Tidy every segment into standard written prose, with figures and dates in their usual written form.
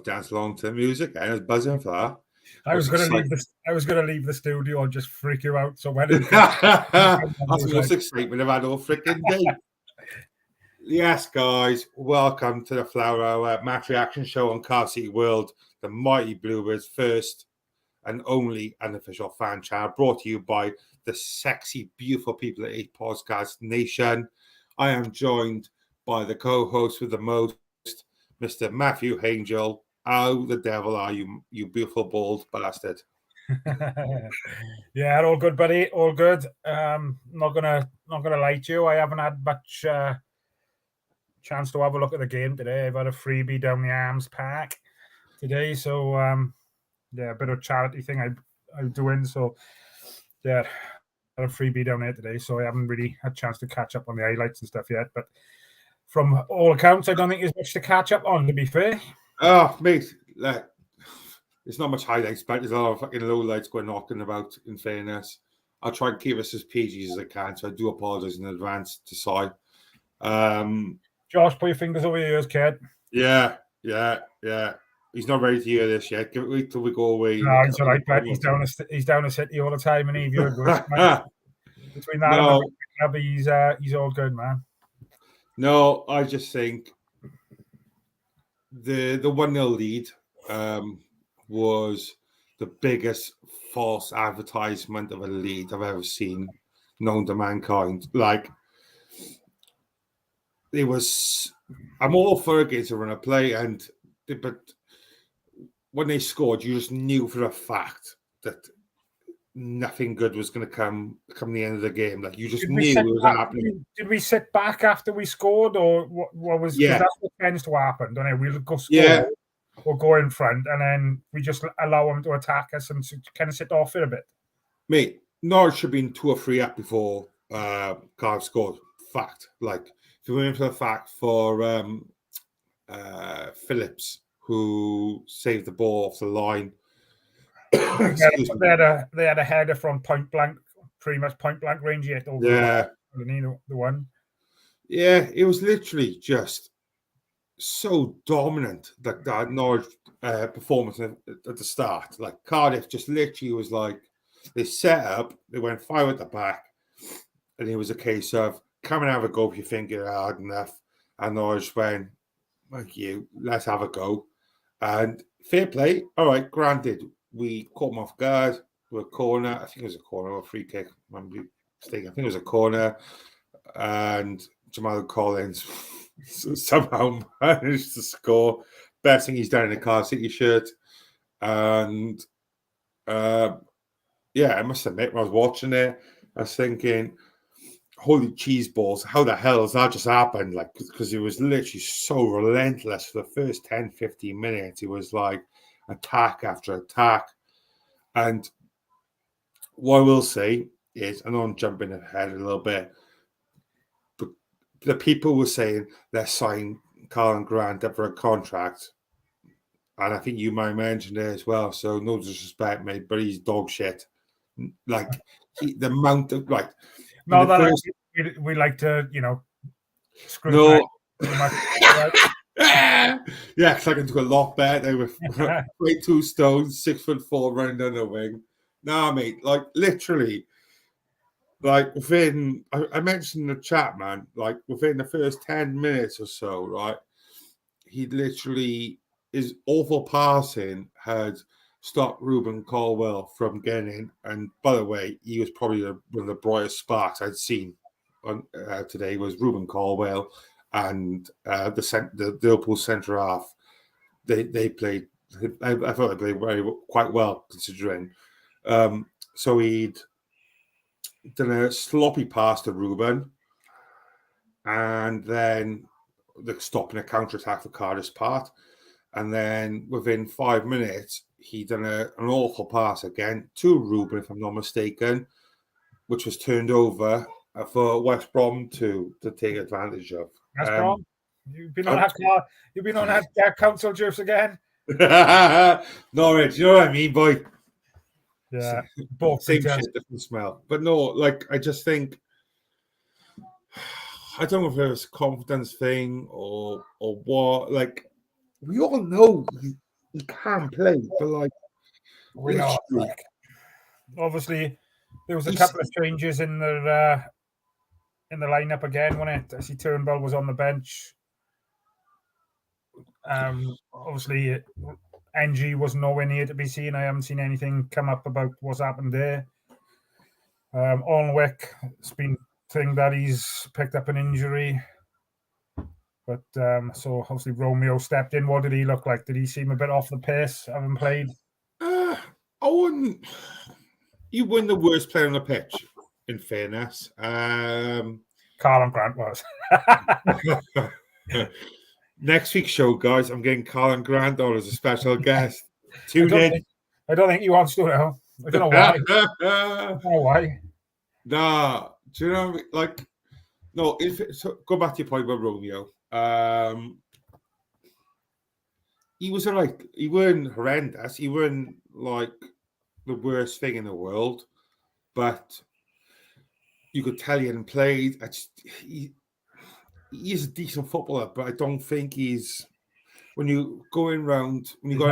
dance along to the music, and I was buzzing for that. I was going to leave the studio and just freak you out. So when that's the most excitement I've had all freaking day. Yes, guys, welcome to the Fleur Hour Match Reaction Show on Car City World, the Mighty Bluebirds' first and only unofficial fan channel, brought to you by the sexy, beautiful people at 8 Podcast Nation. I am joined by the co-host with the most, Mr. Matthew Angel. How the devil are you, you beautiful bald bastard? Yeah, all good, buddy. All good. Not gonna lie to you. I haven't had much chance to have a look at the game today. I've had a freebie down the Arms Park today, so yeah, a bit of charity thing I'm doing. So yeah, I had a freebie down there today, so I haven't really had a chance to catch up on the highlights and stuff yet. But from all accounts, I don't think there's much to catch up on, to be fair. Oh, mate, like, there's not much highlights, but there's a lot of fucking lowlights going knocking about, in fairness. I'll try and keep us as PG as I can, so I do apologise in advance to Si. Josh, put your fingers over your ears, kid. Yeah. He's not ready to hear this yet. Wait till we go away. No, he's all right, but he's down a city all the time, and you're good. Between that and the club, he's all good, man. No, I just think the 1-0 lead was the biggest false advertisement of a lead I've ever seen known to mankind. Like, it was, I'm all for against a run of play, but when they scored, you just knew for a fact that nothing good was going to come the end of the game. Like, you just knew it was happening. Did we sit back after we scored, or what was? Yeah, that's what tends to happen, don't it? We'll go score, we'll go in front, and then we just allow them to attack us and kind of sit off it a bit. Mate, Norwich should have been 2 or 3 up before Cardiff scored. Fact. Like, if you went into the fact for Phillips, who saved the ball off the line. They had a header from point blank, pretty much point blank range yet. Yeah. The one. Yeah, it was literally just so dominant, that Norwich performance at the start. Like, Cardiff just literally was like, they set up, they went 5 at the back, and it was a case of coming out of a go if you think you're hard enough. And Norwich went, like, you, let's have a go. And fair play. All right, granted, we caught them off guard. We were a corner. I think it was a corner or a free kick. I think it was a corner. And Jamal Collins somehow managed to score. Best thing he's done in a Car City shirt. And yeah, I must admit, when I was watching it, I was thinking, holy cheese balls, how the hell has that just happened? Like, because it was literally so relentless for the first 10, 15 minutes. It was like attack after attack. And what I will say is, I know I'm jumping ahead a little bit, but the people were saying let's sign Colin Grant up for a contract. And I think you might mention it as well. So no disrespect, mate, but he's dog shit. Like, the amount of, like, no, that we like to, scrutinize. No. Yeah, because I can do a lot better. They were 2 stones, 6'4", running down the wing. Nah, mate, like, literally, like, within, I mentioned in the chat, man, like, within the first 10 minutes or so, right, he literally, his awful passing had stopped Ruben Caldwell from getting in. And by the way, he was probably one of the brightest sparks I'd seen on today was Ruben Caldwell and the Liverpool centre half. They played. I thought they played quite well, considering. So he'd done a sloppy pass to Ruben, and then stopping a counter attack for Cardiff's part. And then within 5 minutes, he done an awful pass again to Ruben, if I'm not mistaken, which was turned over for West Brom to take advantage of. West Brom? You've been on that council juice again? Norwich, you know what I mean, boy? Yeah. Same shit, different smell. But no, like, I just think, I don't know if it was a confidence thing or what. Like, we all know he can play, but like we know. literally, Obviously, there was a he's- couple of changes in the lineup again, wasn't it? I see Turnbull was on the bench. Obviously, NG was nowhere near to be seen. I haven't seen anything come up about what's happened there. Alnwick, it's been thing that he's picked up an injury. But so obviously Romeo stepped in. What did he look like? Did he seem a bit off the pace, having played? I wouldn't. You win the worst player on the pitch, in fairness. Carlin Grant was. Next week's show, guys, I'm getting Carlin Grant on as a special guest. Tune in. I don't think he wants to now. I don't know why. I don't know why. Nah, do you know, like, no, so go back to your point about Romeo. He was alright. He weren't horrendous. He weren't like the worst thing in the world, but you could tell he hadn't played. He's a decent footballer, but I don't think he's. When you going round, when you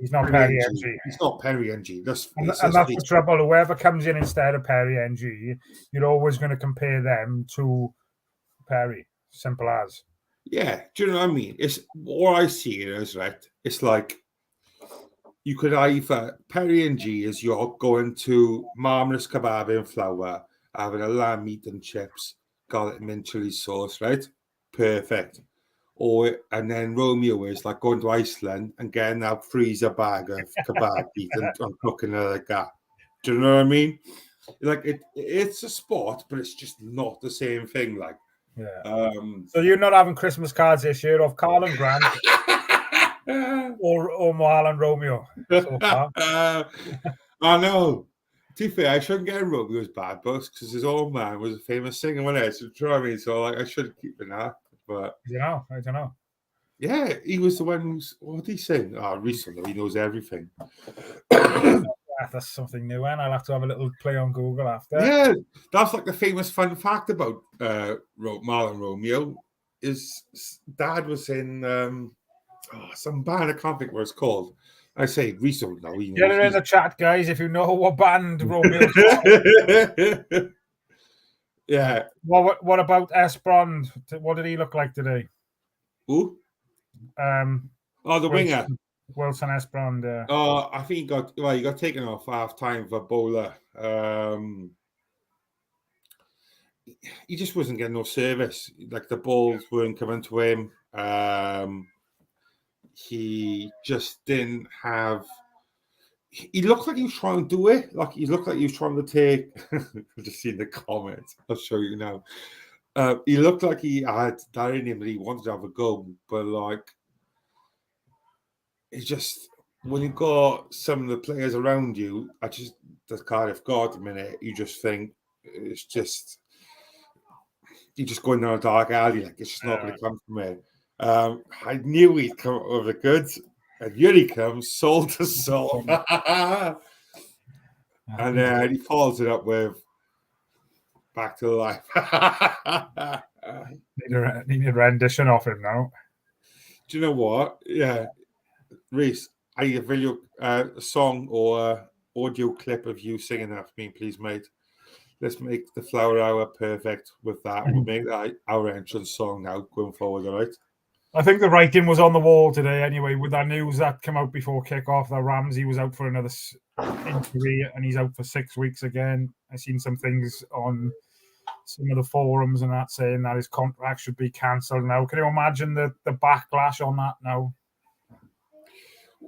he's not Perry NG. He's not Perry NG. And that's the trouble. Whoever comes in instead of Perry NG, you're always going to compare them to Perry. Simple as. Yeah, do you know what I mean? It's what I see it as, right? It's like you could either Perry NG is you're going to Marmalade Kebab in Flour, having a lamb meat and chips, garlic mint chili sauce, right? Perfect. And then Romeo is like going to Iceland and getting that freezer bag of kebab meat and cooking it like that. Do you know what I mean? Like it's a sport, but it's just not the same thing. Like, yeah. So you're not having Christmas cards this year of Carlin Grant or Marlon Romeo so far? I know. To be fair, I shouldn't get in Romeo's bad books because his old man was a famous singer when I was, you know what I mean? So like I should keep an eye. But I don't know. Yeah, he was the one who's what did he sing? Recently he knows everything. That's something new, and I'll have to have a little play on Google after. Yeah, that's like the famous fun fact about Marlon Romeo. His dad was in some band. I can't think what it's called. I say recently now. Get it in the chat, guys, if you know what band Romeo's Yeah. What about Esperon? What did he look like today? Who? The winger. Wilson Esperon. I think he got taken off half time for Boyle. He just wasn't getting no service. Like the balls weren't coming to him. He just didn't have. He looked like he was trying to do it. Like he looked like he was trying to take. I've just seen the comments. I'll show you now. He looked like he had that in him that he wanted to have a go, but like it's just when you got some of the players around you, the Cardiff got a minute, you just think it's just you're just going down a dark alley, like it's just not going to come from it. I knew he'd come up with the goods, and here he comes, soul to soul. And then he follows it up with back to life. Need a rendition of him now. Do you know what? Yeah. Reese, I need a video, song or audio clip of you singing that for me, please, mate. Let's make the Flower Hour perfect with that. We'll make that our entrance song now going forward, all right? I think the writing was on the wall today anyway, with that news that came out before kickoff that Ramsey was out for another injury and he's out for 6 weeks again. I've seen some things on some of the forums and that saying that his contract should be cancelled now. Can you imagine the backlash on that now?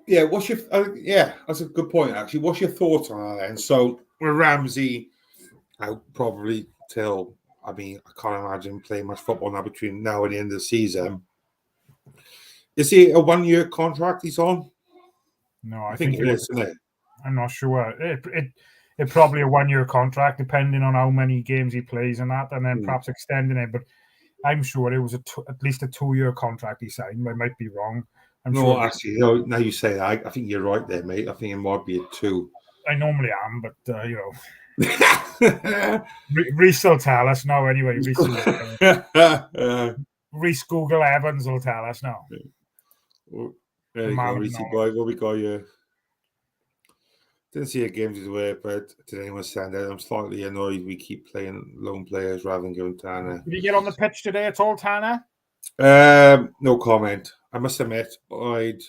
Yeah, that's a good point, actually. What's your thoughts on that then? So, with Ramsey out probably till, I can't imagine playing much football now between now and the end of the season. Is he a 1-year contract he's on? No, I think it is, isn't it? I'm not sure. It probably a 1-year contract, depending on how many games he plays and that, and then perhaps extending it. But I'm sure it was at least a 2-year contract he signed. I might be wrong. Actually, now you say that, I think you're right there, mate. I think it might be a 2. I normally am, but Reese will tell us now anyway. Reese Google Evans will tell us now. There you go, Reese boy. What we got you? Didn't see a game today, but today was Sunday. I'm slightly annoyed we keep playing lone players rather than giving Tanner. Did you get on the pitch today at all, Tanner? No comment. I must admit, I'd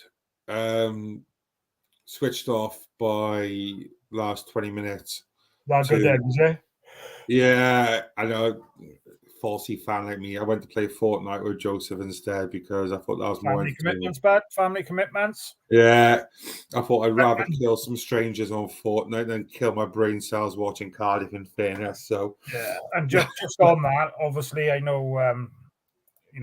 switched off by last 20 minutes. That good then, was it? Yeah, I know. Falsy fan like me. I went to play Fortnite with Joseph instead because I thought that was more family commitments, bud. Family commitments. Yeah, I thought I'd rather kill some strangers on Fortnite than kill my brain cells watching Cardiff. In fairness, so yeah, and just on that, obviously, I know,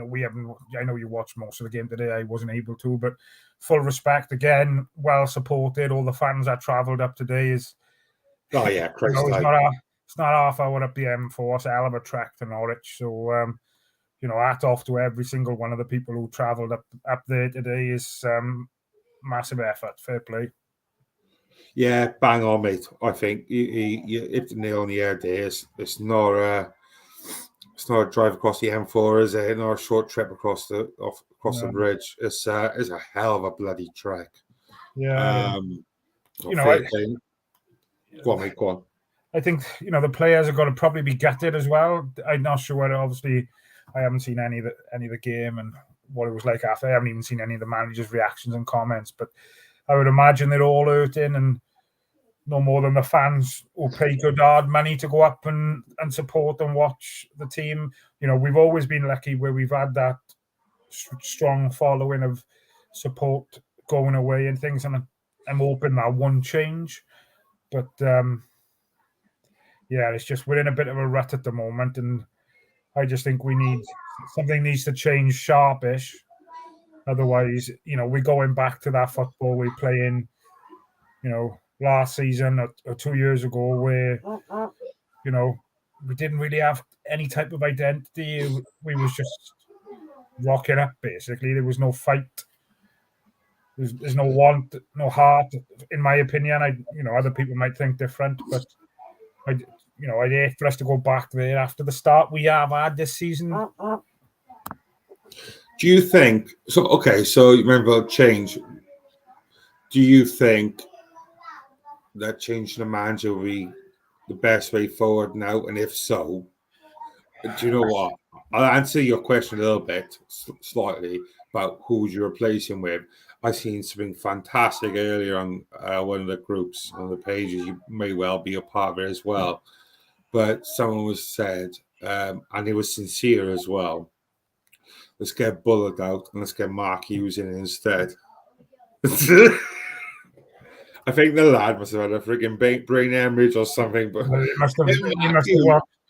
we haven't. I know you watched most of the game today. I wasn't able to, but full respect again. Well supported. All the fans that travelled up today is. Oh yeah, Christ! It's not half hour up the M4. It's a hell of a trek to Norwich. So, hat off to every single one of the people who travelled up there today. Is massive effort. Fair play. Yeah, bang on, mate. I think you hit the nail on the head there. It's not a drive across the M4, is it? Not a short trip across the bridge. It's a hell of a bloody trek. Yeah. Go on, mate. Go on. I think the players are going to probably be gutted as well. I'm not sure whether, obviously, I haven't seen any of the game and what it was like after. I haven't even seen any of the managers' reactions and comments, but I would imagine they're all hurting, and no more than the fans who pay good hard money to go up and support and watch the team. We've always been lucky where we've had that strong following of support going away and things, and I'm hoping that won't change. But it's just we're in a bit of a rut at the moment, and I just think something needs to change sharpish. Otherwise, we're going back to that football we play in, last season or 2 years ago, where, we didn't really have any type of identity. We was just rocking up, basically. There was no fight. There's no want, no heart, in my opinion. Other people might think different, but I'd hate for us to go back there after the start we have had this season. Do you think so? Okay, so you remember change. Do you think that change the manager will be the best way forward now? And if so, do you know what? I'll answer your question a little bit, slightly, about who you're replacing with. I seen something fantastic earlier on one of the groups on the pages. You may well be a part of it as well. But someone was said, and it was sincere as well, let's get Bullock out and let's get Mark Hughes in instead. I think the lad must have had a freaking brain hemorrhage or something. But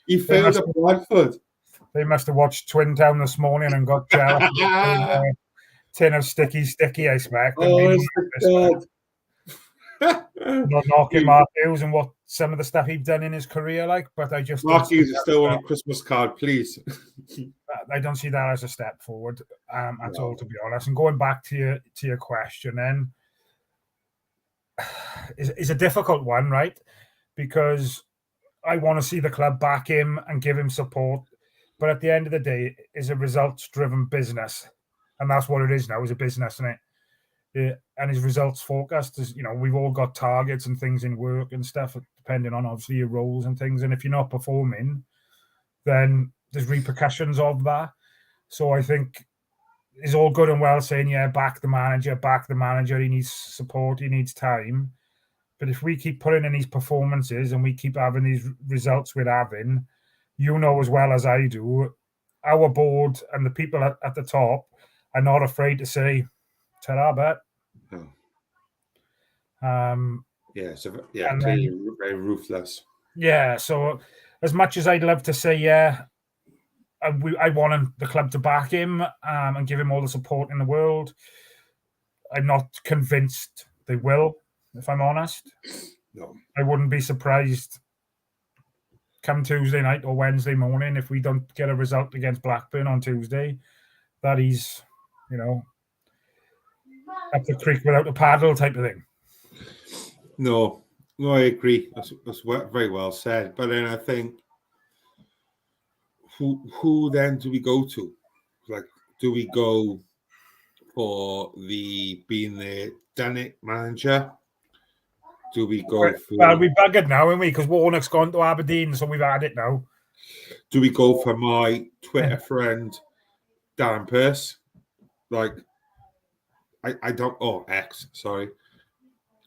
he failed at Bradford. They must have watched Twin Town this morning and got jealous. Tin of sticky, I expect. Not knocking Mark Hughes and what some of the stuff he's done in his career, but I just Mark Hughes is still on a Christmas card, please. I don't see that as a step forward at all, to be honest. And going back to your question, then is a difficult one, right? Because I want to see the club back him and give him support, but at the end of the day, it's a results-driven business, and that's what it is now. Is a business, isn't it? And his results focused is, we've all got targets and things in work and stuff, depending on obviously your roles and things. And if you're not performing, then there's repercussions of that. So I think it's all good and well saying, back the manager. He needs support. He needs time. But if we keep putting in these performances and we keep having these results we're having, as well as I do, our board and the people at the top are not afraid to say, ta-ra, bet. No. And clearly very ruthless. Yeah, so as much as I'd love to say, I want the club to back him and give him all the support in the world, I'm not convinced they will, if I'm honest. No. I wouldn't be surprised come Tuesday night or Wednesday morning if we don't get a result against Blackburn on Tuesday, that he's, up the creek without a paddle type of thing. No, I agree. That's very well said. But then I think, who then do we go to? Do we go for the being the done it manager? Do we go for? Well, we buggered now, haven't we? Because Warnock's gone to Aberdeen, so we've had it now. Do we go for my Twitter friend Darren Pearce? Like, I don't. Oh, X. Sorry.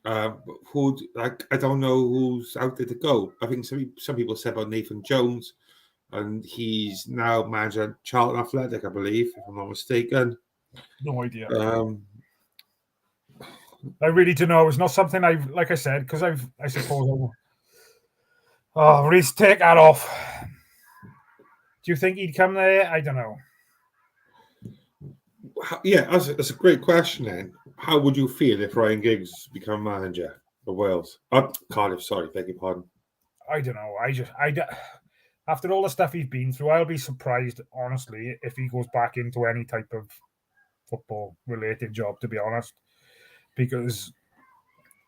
Who like I don't know who's out there to go. I think some people said about Nathan Jones, and he's now manager at Charlton Athletic, I believe, if I'm not mistaken. No idea. I really don't know. It's not something like I said, because I suppose. Oh, Reece, take that off. Do you think he'd come there? I don't know. Yeah, that's a great question. Then, how would you feel if Ryan Giggs become manager of Wales? Cardiff, sorry, beg your pardon. I don't know. After all the stuff he's been through, I'll be surprised, honestly, if he goes back into any type of football-related job, to be honest, because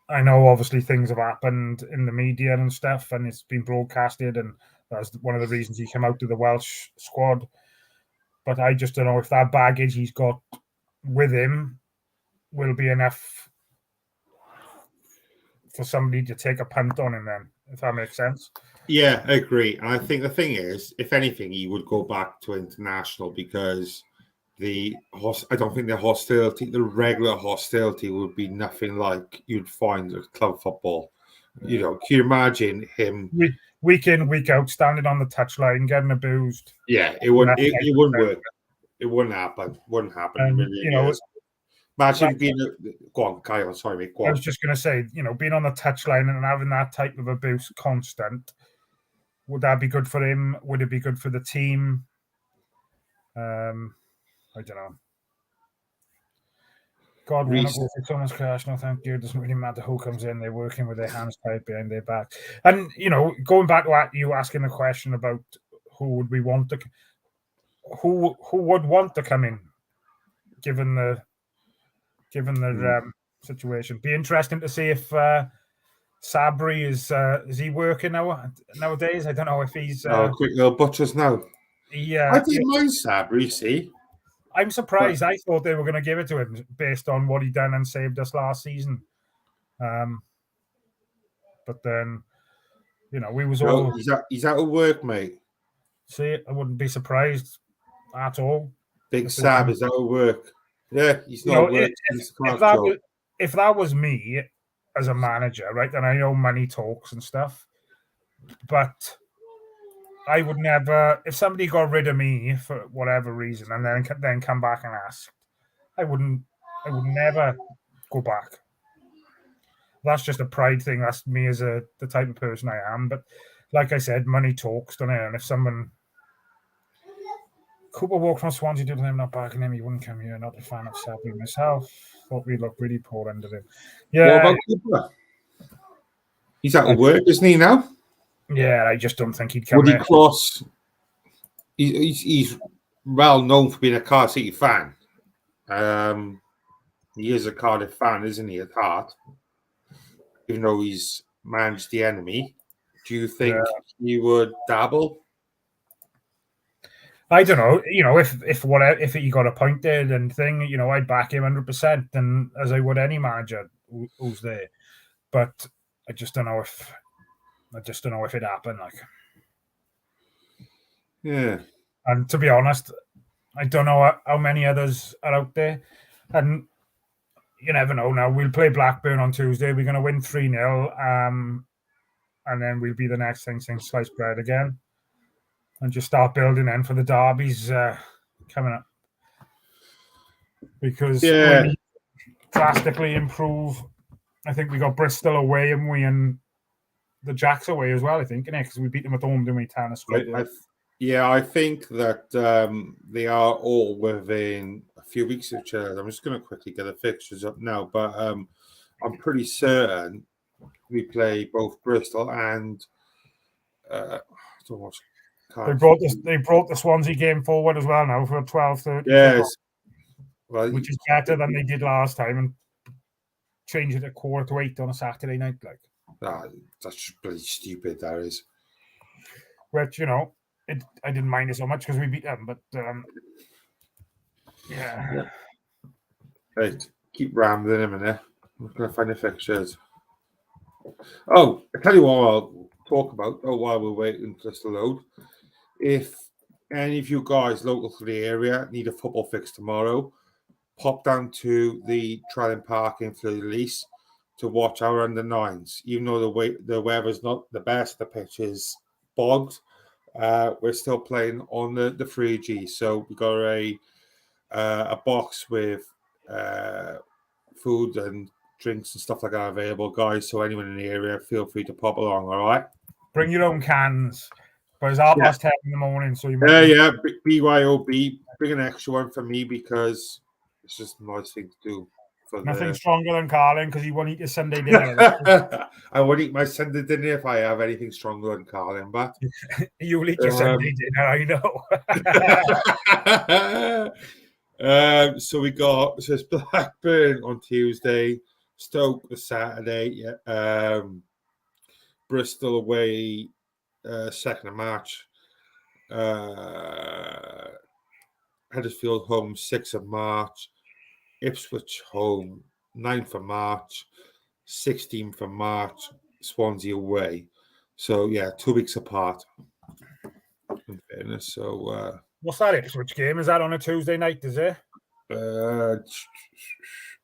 I know obviously things have happened in the media and stuff, and it's been broadcasted, and that's one of the reasons he came out to the Welsh squad. But I just don't know if that baggage he's got with him will be enough for somebody to take a punt on him then, if that makes sense. Yeah, I agree. And I think the thing is, if anything, he would go back to international because I don't think the regular hostility would be nothing like you'd find at club football. You know, can you imagine him week in, week out, standing on the touchline, getting abused? Yeah, it wouldn't work. It wouldn't happen. Wouldn't happen in a million years. Imagine being go on, carry on. Sorry, mate. Go on. I was just going to say, being on the touchline and having that type of abuse constant, would that be good for him? Would it be good for the team? I don't know. God, want to go for so much cash? No, thank you. It doesn't really matter who comes in. They're working with their hands tied behind their back. And going back to you asking a question about who would we want to, who would want to come in, given the situation. Be interesting to see if Sabri is he working nowadays? I don't know if he's. Quick little butchers now. Yeah, I didn't mind Sabri. See, I'm surprised. I thought they were going to give it to him based on what he done and saved us last season. But then, we was all. He's out of work, mate. See, I wouldn't be surprised at all. Big Sab is out of work. Yeah, he's not working. If that was me as a manager, right, and I know money talks and stuff, but I would never, if somebody got rid of me for whatever reason and then come back and ask, I would never go back. That's just a pride thing. That's me as the type of person I am. But like I said, money talks, don't it? And if someone Cooper walked from Swansea to him, not backing him, he wouldn't come here. Not a fan of Sabri myself. Thought we looked really poor under him. Yeah. What about Cooper? He's out of work, isn't he now? Yeah, I just don't think he'd come. Would he cross? He's well known for being a Cardiff City fan. He is a Cardiff fan, isn't he, at heart? Even though he's managed the enemy. Do you think he would dabble? I don't know. If he got appointed and thing, I'd back him 100%, and as I would any manager who's there. But I just don't know if it happened. Like, yeah. And to be honest, I don't know how many others are out there, and you never know. Now we'll play Blackburn on Tuesday. We're going to win 3-0, and then we'll be the next thing, sliced bread again. And just start building then for the derbies coming up. Because we drastically improve. I think we got Bristol away, and and the Jacks away as well, I think, because we beat them at home, didn't we, Tanner? I think that they are all within a few weeks of each other. I'm just going to quickly get the fixtures up now, but I'm pretty certain we play both Bristol and They brought the Swansea game forward as well now for 12:30. Yes, which is better than they did last time, and change it at 7:45 on a Saturday night. Like that's just bloody stupid. That is. Which I didn't mind it so much because we beat them, but yeah. Right, keep rambling a minute. I'm going to find the fixtures. Oh, I tell you what I'll talk about while we're waiting for this to load. If any of you guys local to the area need a football fix tomorrow, pop down to the Trelling Park in Fleur to watch our under nines. Even though the weather's not the best, the pitch is bogged. We're still playing on the 3G, so we got a box with food and drinks and stuff like that available, guys. So anyone in the area, feel free to pop along. All right. Bring your own cans. But it's 10:30 in the morning, so you might. Yeah. BYOB. Bring an extra one for me because it's just a nice thing to do. Nothing stronger than Carlin because you won't eat your Sunday dinner. I won't eat my Sunday dinner if I have anything stronger than Carlin, but you'll eat your Sunday dinner, I know. So it's Blackburn on Tuesday, Stoke the Saturday, Bristol away 2nd of March, Huddersfield home 6th of March, Ipswich home 9th of March, 16th of March, Swansea away. So yeah, 2 weeks apart. In fairness, so what's that Ipswich game? Is that on a Tuesday night? Is it?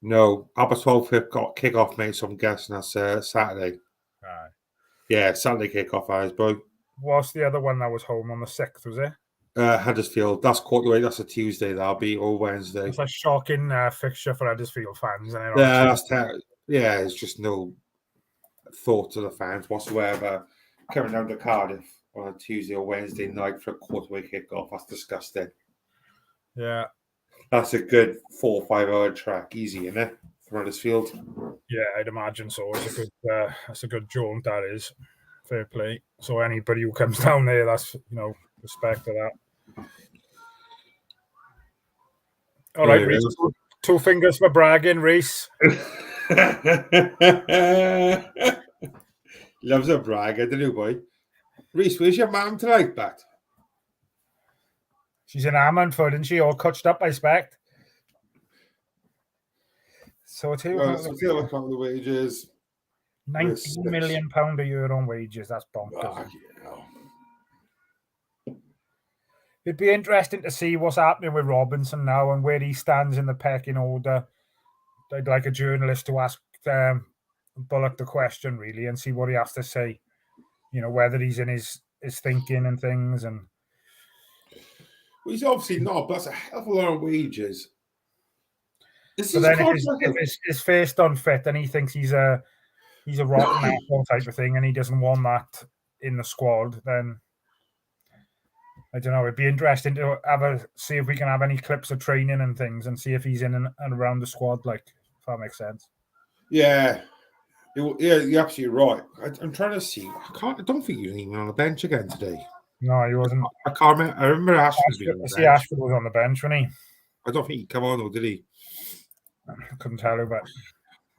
No, Albert 12th got kick-off, mate. So I'm guessing that's Saturday. Right. Yeah, Saturday kick-off, bro. What's the other one that was home on the 6th? Was it? Huddersfield. That's quarterway. That's a Tuesday. That'll be or Wednesday. It's a shocking fixture for Huddersfield fans. It's just no thought to the fans whatsoever. Coming down to Cardiff on a Tuesday or Wednesday night for a quarterway kickoff. That's disgusting. Yeah. That's a good 4 or 5 hour track. Easy, isn't it? From Huddersfield. Yeah, I'd imagine so. It's a good jaunt, that is. Fair play. So anybody who comes down there, that's, respect to that. All right, Reese. 2 fingers for bragging, Reese. Loves a bragger, the new boy. Reese, where's your mum tonight, Bat? She's in Ammanford, isn't she? All coached up, I expect. So it's here. The wages. £19 million a year on wages. That's bonkers. It'd be interesting to see what's happening with Robinson now and where he stands in the pecking order. I'd like a journalist to ask Bullock the question, really, and see what he has to say. Whether he's in his thinking and things. And well, he's obviously not, but that's a hell of a lot of wages. But then if his face don't fit, then he thinks he's a rotten apple type of thing, and he doesn't want that in the squad, then I don't know. It'd be interesting to see if we can have any clips of training and things, and see if he's in and around the squad, if that makes sense. Yeah, you're absolutely right. I'm trying to see. I don't think he was even on the bench again today. No, he wasn't. I can't remember. I remember Ashford being on the bench. Ashford was on the bench, wasn't he? I don't think he came on, though, did he? I couldn't tell you, but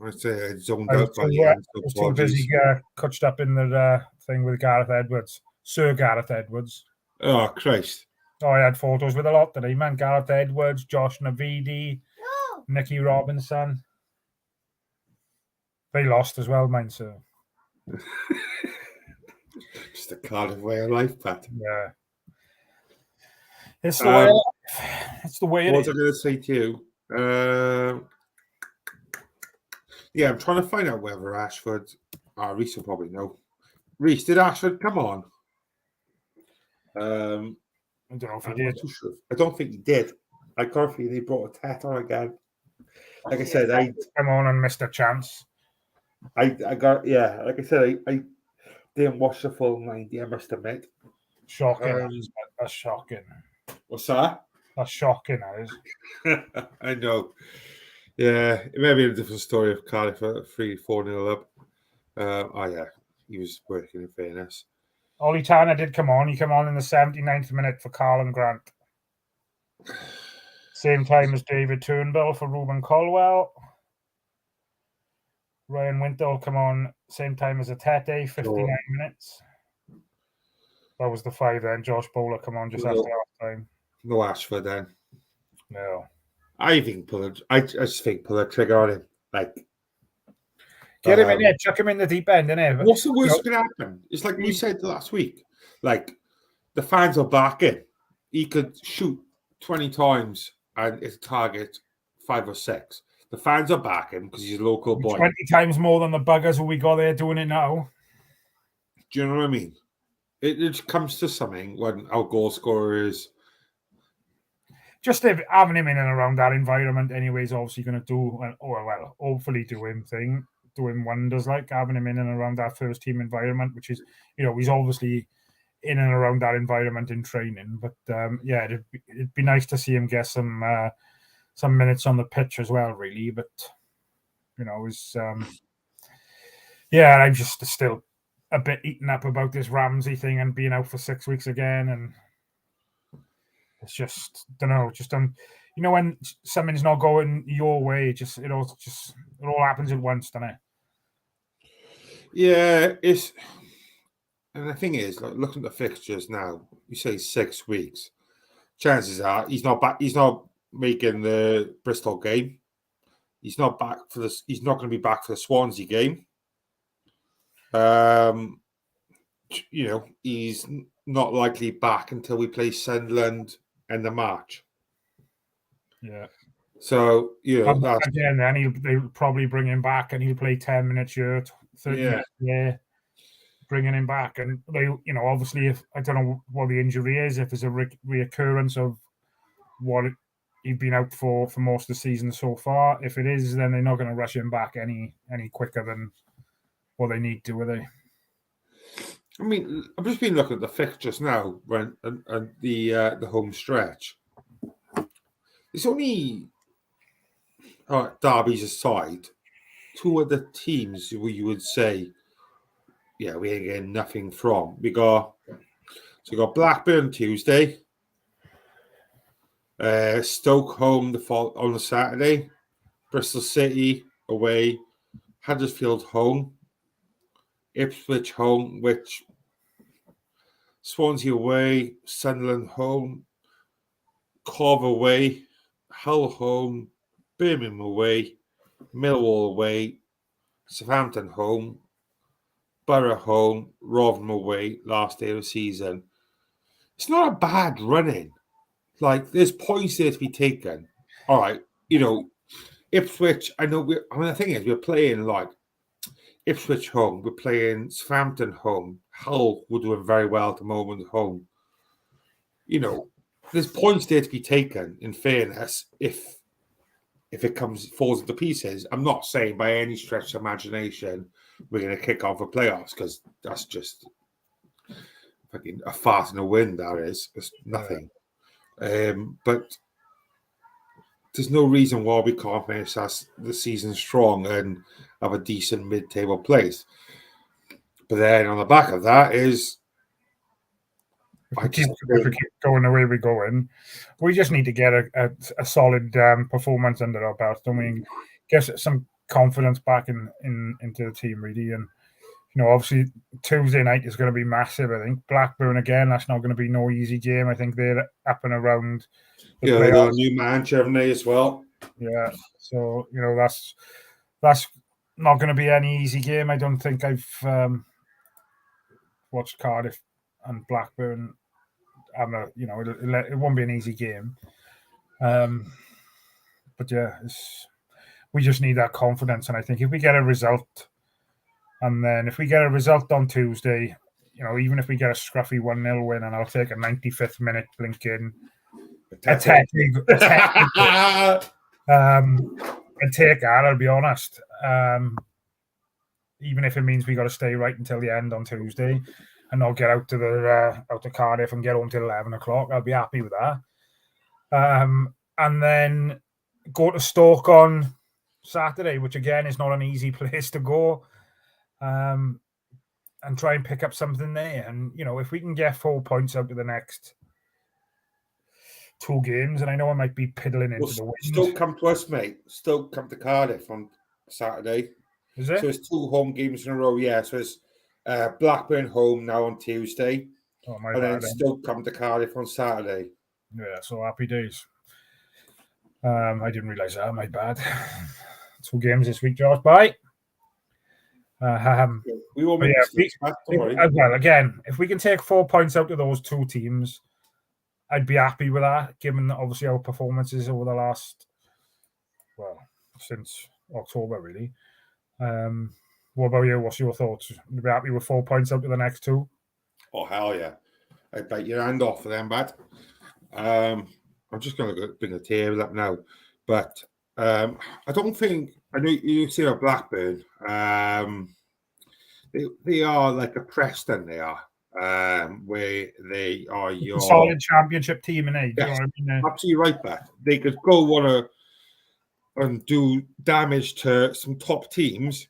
I'd say I zoned out by the end. I was too busy coached up in the thing with Gareth Edwards, Sir Gareth Edwards. Oh, Christ. Oh, I had photos with a lot today, man. Gareth Edwards, Josh Navidi, Nicky Robinson. They lost as well, mine, so. Just a Cardiff way of life, Pat. Yeah. It's the way it's the way it is. What was I going to say to you? Yeah, I'm trying to find out whether Ashford... Reese will probably know. Reese, did Ashford come on? I don't know if he did. Sure. I don't think he did. I can't feel he brought a tat on again. Like I said, I come on and missed a chance. Like I said, I didn't watch the full 90, I must admit. Shocking. That's shocking. What's that? That's shocking, that is. I know. Yeah, it may be a different story of Cardiff 3-4-0 up. Yeah, he was working, in fairness. Ollie Tanner did come on. He came on in the 79th minute for Carlin Grant. Same time as David Turnbull for Ruben Colwell. Ryan Wintle come on same time as Atete, 59 minutes. That was the 5 then. Josh Bowler come on just after half time. No Ashford then. No. I just think pull a trigger on him. Like, Get him in there, chuck him in the deep end, innit? what's the worst that can happen? It's like we said last week. Like, the fans are backing. He could shoot 20 times and it's a target 5 or 6. The fans are backing because he's a local boy. 20 times more than the buggers who we got there doing it now. Do you know what I mean? It comes to something when our goal scorer is. Just having him in and around that environment anyway is obviously going to do, well, hopefully do him wonders, like having him in and around that first team environment, which is, he's obviously in and around that environment in training. But yeah, it'd be nice to see him get some minutes on the pitch as well, really. But yeah, I'm just still a bit eaten up about this Ramsey thing and being out for 6 weeks again, and it's just when something's not going your way, it all happens at once, doesn't it? Yeah, and the thing is, like, looking at the fixtures now, you say 6 weeks. Chances are he's not back. He's not making the Bristol game. He's not back for this. He's not going to be back for the Swansea game. He's not likely back until we play Sunderland end of March. Yeah. So that's again. Then they'll probably bring him back, and he'll play 10 minutes here, 30 minutes here, bringing him back. And they, obviously, if I don't know what the injury is, if there's a reoccurrence of what he'd been out for most of the season so far. If it is, then they're not going to rush him back any quicker than what they need to, are they? I mean, I've just been looking at the fixtures now, and the home stretch. It's only Derby's aside, 2 of the teams where you would say, yeah, we ain't getting nothing from. We got Blackburn Tuesday, Stoke home on the Saturday, Bristol City away, Huddersfield home, Ipswich home, which Swansea away, Sunderland home, Cov away, Hull home, Birmingham away, Millwall away, Southampton home, Borough home, Rotherham away, last day of the season. It's not a bad running. Like, there's points there to be taken. All right, Ipswich, I know the thing is, we're playing like Ipswich home, we're playing Southampton home, Hull, we're doing very well at the moment at home. There's points there to be taken, in fairness, if it falls into pieces. I'm not saying by any stretch of imagination we're going to kick off for playoffs, because that's just fucking a fart in the wind, that is. It's nothing. But there's no reason why we can't finish the season strong and have a decent mid-table place. But then on the back of that is, if we keep going the way we're going, we just need to get a solid performance under our belt, don't we? Get some confidence back into the team, really. And obviously Tuesday night is going to be massive. I think Blackburn again. That's not going to be no easy game. I think they're up and around. They got a new manager, haven't they, as well? Yeah. So that's not going to be any easy game. I don't think I've watched Cardiff and Blackburn. It won't be an easy game. But yeah, we just need that confidence. And I think if we get a result, and then if we get a result on Tuesday, even if we get a scruffy 1-0 win, and I'll take a 95th minute blinking attack. And take that, I'll be honest. Even if it means we got to stay right until the end on Tuesday and not get out to Cardiff and get home till 11 o'clock, I'll be happy with that. And then go to Stoke on Saturday, which again is not an easy place to go, and try and pick up something there. And if we can get 4 points out of the next 2 games, and I know I might be piddling into the wind. Stoke come to us, mate. Stoke come to Cardiff on Saturday. Is it? So it's 2 home games in a row. Yeah, so it's Blackburn home now on Tuesday, and then Stoke come to Cardiff on Saturday. Yeah, so happy days. I didn't realise that. My bad. 2 games this week, Josh. Bye. We won't But make yeah, mistakes, Pat, don't worry. well, again, if we can take 4 points out of those 2 teams, I'd be happy with that, given obviously our performances over the last, since October, really. What about you? What's your thoughts? You'd be happy with 4 points out of the next 2? Oh, hell yeah. I'd bite your hand off for them, Pat. I'm just going to bring the table up now. But I don't think, I know you say about Blackburn, they are like a Preston, they are, where they are your solid championship team in age. Yes, You know what I mean? absolutely right, Pat. They could go and do damage to some top teams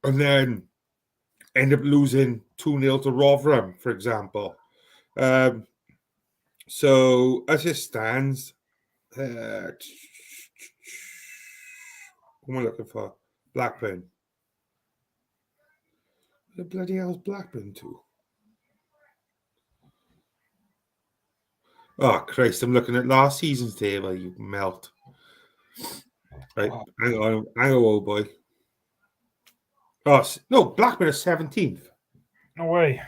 and then end up losing 2-0 to Rotherham, for example. So as it stands, who am I looking for? Blackburn. The bloody hell's Blackburn too? Oh Christ! I'm looking at last season's table. You melt. Right, hang on, old boy. Oh no, Blackburn is 17th. No way.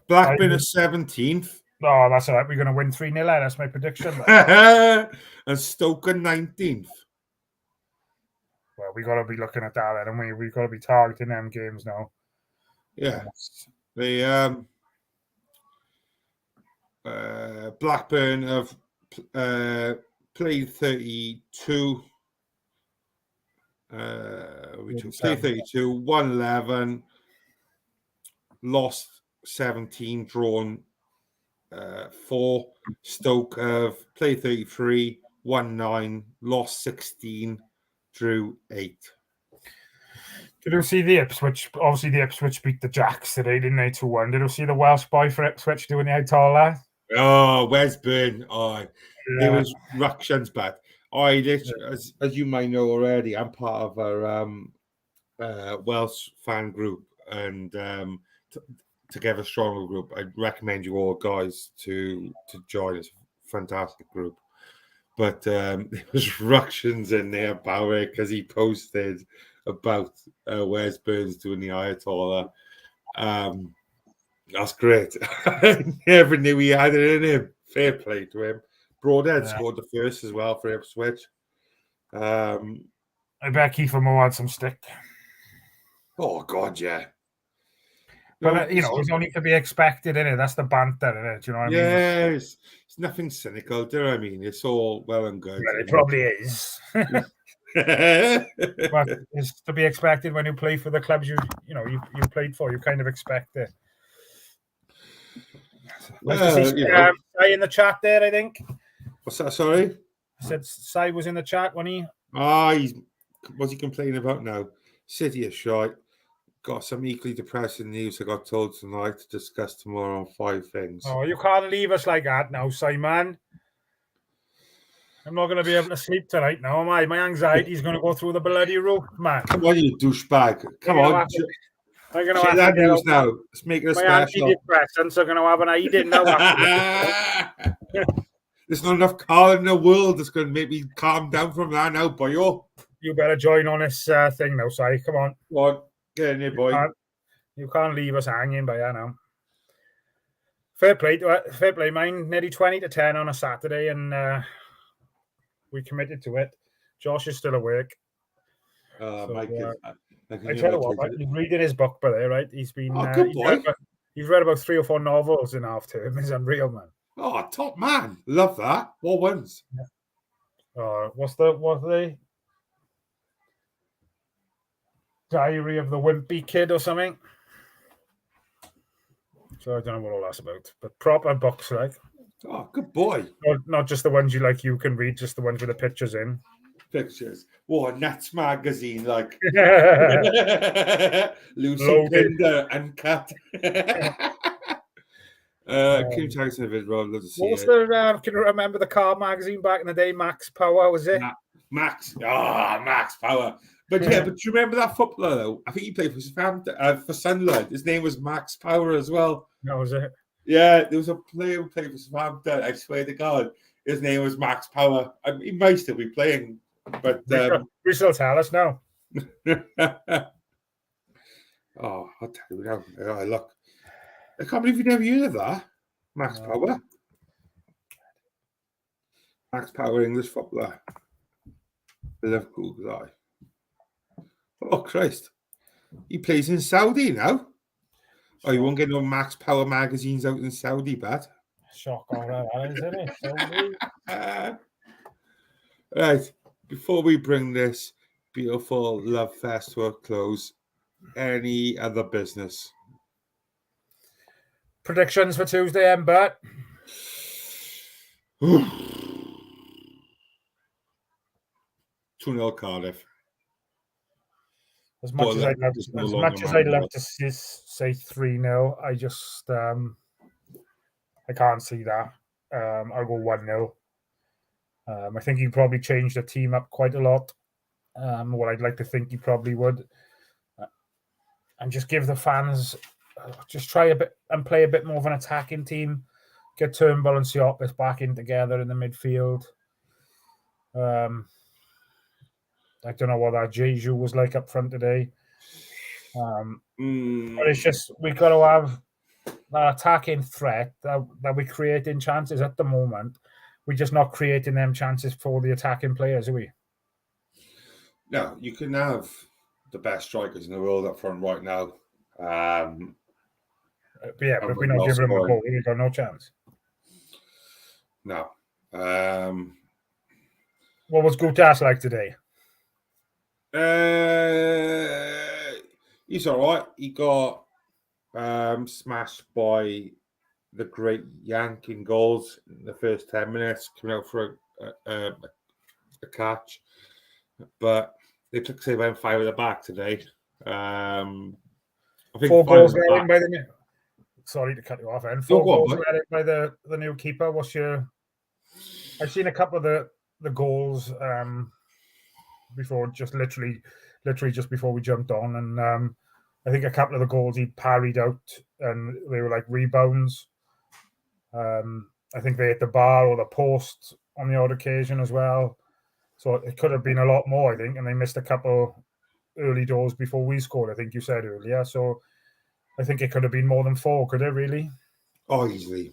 Blackburn is 17th. Oh, that's all right. We're going to win 3-0. That's my prediction. And Stoke are 19th. Well, we got to be looking at that, then, and we've got to be targeting them games now. Yeah, they Blackburn have played 32. Played 32, won 11, lost 17, drawn 4. Stoke have played 33, won 9, lost 16, drew 8. Did you see the Ipswich? Obviously, the Ipswich beat the Jacks today, didn't they? 2-1. Did you see the Welsh boy for Ipswich doing the Ayatollah? Oh, Wes Byrne. Oh, there was ructions bad. I literally, as you might know already, I'm part of a Welsh fan group and Together Stronger group. I recommend you all guys to join. It's a fantastic group. But there was ructions in there about it because he posted about Wes Burns doing the Ayatollah. That's great. I never knew he had it in him. Fair play to him. Broadhead scored the first as well for Ipswich. I bet Kiefer Moore had some stick. Oh, God, yeah. But, it's only to be expected, isn't it? That's the banter, isn't it? Do you know what I mean? Yes. It's nothing cynical, do you know what I mean? It's all well and good. Well, it probably is. But it's to be expected when you play for the clubs you played for. You kind of expect it. Nice to see Sai in the chat there, I think. What's that, sorry? I said Sai was in the chat, wasn't he? What's he complaining about now? City is shite. Got some equally depressing news I got told tonight to discuss tomorrow on 5 things. Oh, you can't leave us like that now, Simon. I'm not going to be able to sleep tonight now, am I? My anxiety's going to go through the bloody roof, man. Come on, you douchebag. Come on. I'm going to have that news now. Let's make it a special. My antidepressants are going to have an eating now. There's not enough car in the world that's going to make me calm down from that now, boyo. You better join on this thing now, Si. Come on. Come on. Get in here, boy. You can't leave us hanging by here now. Fair play, mine. Nearly 20-10 on a Saturday, and we committed to it. Josh is still awake. I tell you what, he's reading his book, by there, right? He's been. Good boy. He's read about 3 or 4 novels in half term. It's unreal, man. Oh, top man. Love that. What ones? What's the Diary of the Wimpy Kid or something? So I don't know what all that's about, but proper books, like. Oh, good boy. Not just the ones you can read, just the ones with the pictures in. Pictures. What, Nats magazine, like. Lucy Loaded. Pinder and Cat. Kim Jackson of it, love to see What was it. can you remember the car magazine back in the day? Max Power, was it? Max Power. But yeah, but do you remember that footballer though? I think he played for Sunderland. His name was Max Power as well. That was it. Yeah, there was a player who played for Southampton. I swear to God, his name was Max Power. He might still be playing, but we still tell us now. Oh, I'll tell you now. Look, I can't believe you never heard of that. Max Power. Max Power, English footballer. Liverpool guy. Oh, Christ. He plays in Saudi now. Oh, you won't get no Max Power magazines out in Saudi, but. Shock horror, isn't it? Saudi. Right. Before we bring this beautiful love fest to a close, any other business? Predictions for Tuesday, Bert? 2-0 Cardiff. As much as I'd love to say 3-0, I just I can't see that. I'll go 1-0. I think he'd probably change the team up quite a lot. What I'd like to think he probably would. And just give the fans, just try a bit and play a bit more of an attacking team. Get Turnbull and Siopis back in together in the midfield. I don't know what that Jeju was like up front today. But it's just, we've got to have that attacking threat that we're creating chances at the moment. We're just not creating them chances for the attacking players, are we? No, you can have the best strikers in the world up front right now. But if we're not giving them the ball, we've got no chance. No. What was Gutas like today? He's all right. He got smashed by the great yanking goals in the first 10 minutes, coming out for a catch. But they took say about 5 at the back today. I think 4 goals by the. Sorry to cut you off, and 4 goals by the new keeper. What's your? I've seen a couple of the goals before, just literally just before we jumped on, and I think a couple of the goals he parried out, and they were like rebounds. I think they hit the bar or the post on the odd occasion as well. So it could have been a lot more, I think, and they missed a couple early doors before we scored, I think you said earlier. So I think it could have been more than 4, could it really? Oh, easily.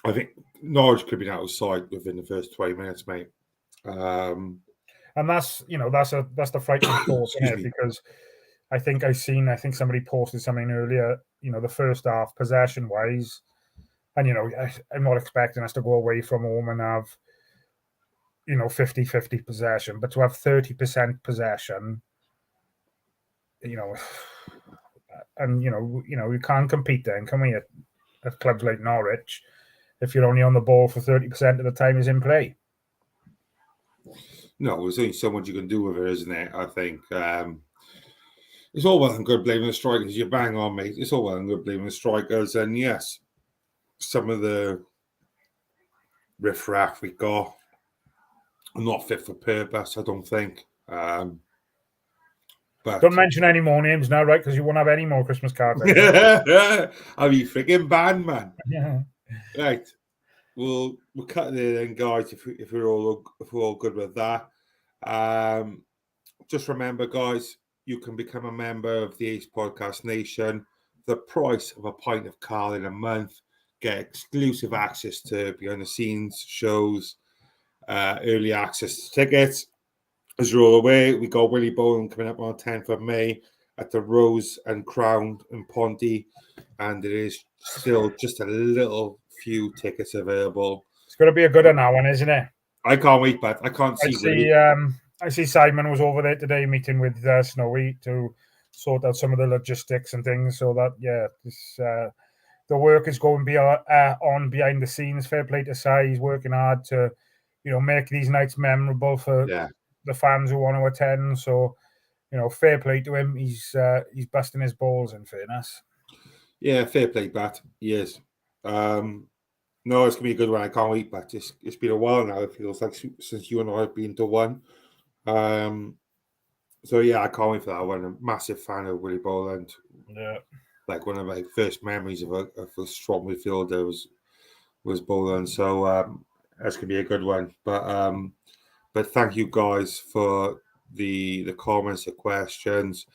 I think Norwich could have been out of sight within the first 20 minutes, mate. And that's the frightening thought, isn't it? Because I think somebody posted something earlier, the first half possession-wise, and, I'm not expecting us to go away from home and have, 50-50 possession, but to have 30% possession, and, we can't compete then, can we, at clubs like Norwich, if you're only on the ball for 30% of the time is in play? No, there's only so much you can do with it, isn't it? I think it's all well and good blaming the strikers. You bang on, mate. It's all well and good blaming the strikers. And yes, some of the riffraff we got are not fit for purpose, I don't think. But don't mention any more names now, right? Because you won't have any more Christmas cards. Are you freaking banned, man? Yeah. Right. We'll cut there then, guys. If we're all good with that, just remember, guys, you can become a member of the Ace Podcast Nation. The price of a pint of Carl in a month. Get exclusive access to behind the scenes shows, early access to tickets. As you're all aware, we got Willie Boyle coming up on the 10th of May at the Rose and Crown in Ponty, and there is still just a little few tickets available. It's going to be a good one, isn't it? I can't wait, but I can't see. I see Simon was over there today meeting with Snowy to sort out some of the logistics and things. So that the work is going on behind the scenes. Fair play to Si. He's working hard to, make these nights memorable for the fans who want to attend. So, fair play to him. He's busting his balls, in fairness. Yeah, fair play, Bat. Yes. No, it's gonna be a good one. I can't wait, but it's been a while now. It feels like since you and I have been to one. So yeah, I can't wait for that one. I'm a massive fan of Willie Boland. Yeah, like one of my first memories of a strong midfielder was Boland. So That's gonna be a good one. But thank you guys for the comments, the questions.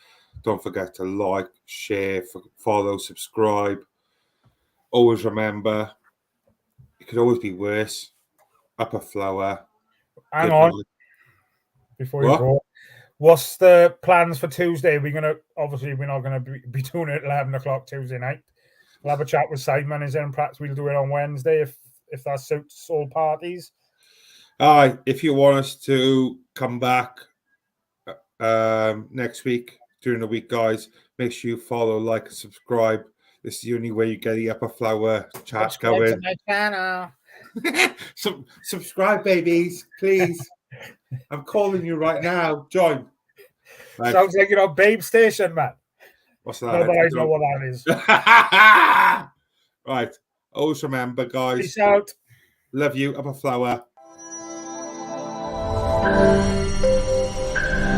Don't forget to like, share, follow, subscribe. Always remember, it could always be worse. Up a flower. Hang Good on, night. before you go. What's the plans for Tuesday? We're not gonna be doing it at 11 o'clock Tuesday night. We'll have a chat with Simon. Is there, and perhaps we'll do it on Wednesday if that suits all parties. Aye, if you want us to come back next week during the week, guys, make sure you follow, like, and subscribe. This is the only way you get the Upper Flower chat going. To my channel. Subscribe, babies, please. I'm calling you right now. Join. Right. Sounds like you're on Babe Station, man. What's that? Nobody know what that is. Right. Always remember, guys. Peace out. Love you. Upper Flower.